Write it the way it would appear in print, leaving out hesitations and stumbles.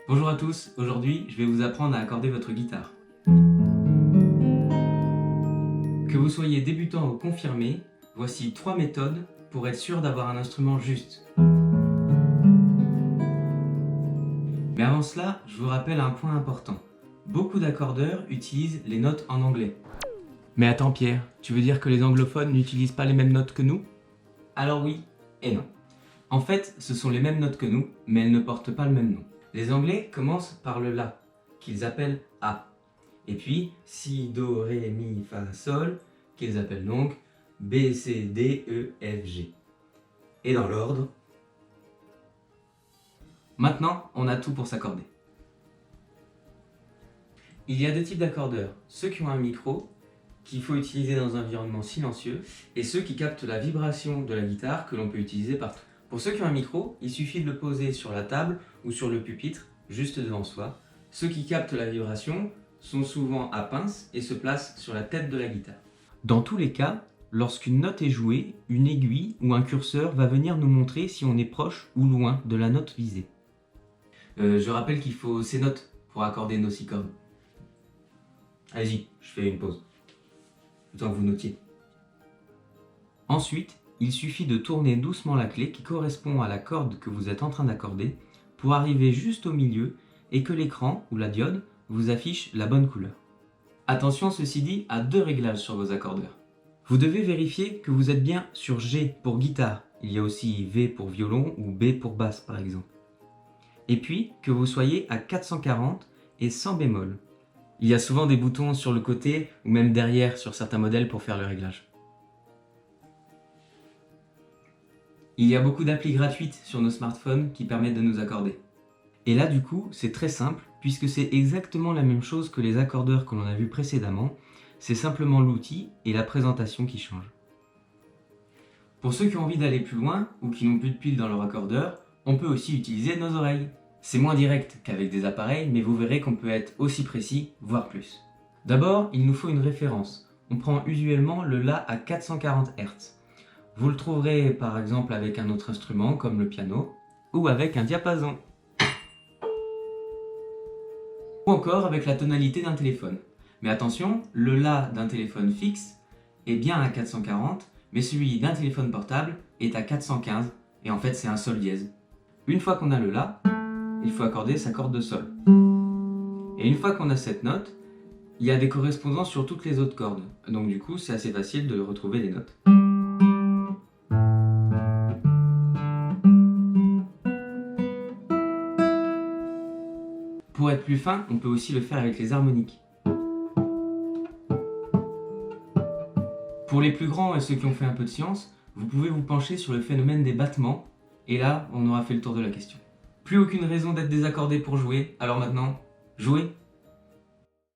Bonjour à tous, aujourd'hui je vais vous apprendre à accorder votre guitare. Que vous soyez débutant ou confirmé, voici 3 méthodes pour être sûr d'avoir un instrument juste. Mais avant cela, je vous rappelle un point important. Beaucoup d'accordeurs utilisent les notes en anglais. Mais attends Pierre, tu veux dire que les anglophones n'utilisent pas les mêmes notes que nous? Alors oui et non. En fait, ce sont les mêmes notes que nous, mais elles ne portent pas le même nom. Les Anglais commencent par le La, qu'ils appellent A. Et puis, Si, Do, Ré, Mi, Fa, Sol, qu'ils appellent donc B, C, D, E, F, G. Et dans l'ordre. Maintenant, on a tout pour s'accorder. Il y a 2 types d'accordeurs. Ceux qui ont un micro, qu'il faut utiliser dans un environnement silencieux, et ceux qui captent la vibration de la guitare que l'on peut utiliser partout. Pour ceux qui ont un micro, il suffit de le poser sur la table ou sur le pupitre, juste devant soi. Ceux qui captent la vibration sont souvent à pince et se placent sur la tête de la guitare. Dans tous les cas, lorsqu'une note est jouée, une aiguille ou un curseur va venir nous montrer si on est proche ou loin de la note visée. Je rappelle qu'il faut ces notes pour accorder nos 6 cordes. Allez-y, je fais une pause. Le temps que vous notiez. Ensuite, il suffit de tourner doucement la clé qui correspond à la corde que vous êtes en train d'accorder pour arriver juste au milieu et que l'écran ou la diode vous affiche la bonne couleur. Attention, ceci dit, à 2 réglages sur vos accordeurs. Vous devez vérifier que vous êtes bien sur G pour guitare. Il y a aussi V pour violon ou B pour basse par exemple. Et puis que vous soyez à 440 et sans bémol. Il y a souvent des boutons sur le côté ou même derrière sur certains modèles pour faire le réglage. Il y a beaucoup d'applis gratuites sur nos smartphones qui permettent de nous accorder. Et là du coup, c'est très simple puisque c'est exactement la même chose que les accordeurs que l'on a vus précédemment, c'est simplement l'outil et la présentation qui changent. Pour ceux qui ont envie d'aller plus loin ou qui n'ont plus de piles dans leur accordeur, on peut aussi utiliser nos oreilles. C'est moins direct qu'avec des appareils, mais vous verrez qu'on peut être aussi précis, voire plus. D'abord, il nous faut une référence. On prend usuellement le La à 440 Hz. Vous le trouverez par exemple avec un autre instrument comme le piano ou avec un diapason. Ou encore avec la tonalité d'un téléphone. Mais attention, le La d'un téléphone fixe est bien à 440, mais celui d'un téléphone portable est à 415 et en fait c'est un Sol dièse. Une fois qu'on a le La, il faut accorder sa corde de Sol. Et une fois qu'on a cette note, il y a des correspondances sur toutes les autres cordes. Donc du coup c'est assez facile de retrouver les notes. Pour être plus fin, on peut aussi le faire avec les harmoniques. Pour les plus grands et ceux qui ont fait un peu de science, vous pouvez vous pencher sur le phénomène des battements, et là, on aura fait le tour de la question. Plus aucune raison d'être désaccordé pour jouer, alors maintenant, jouez!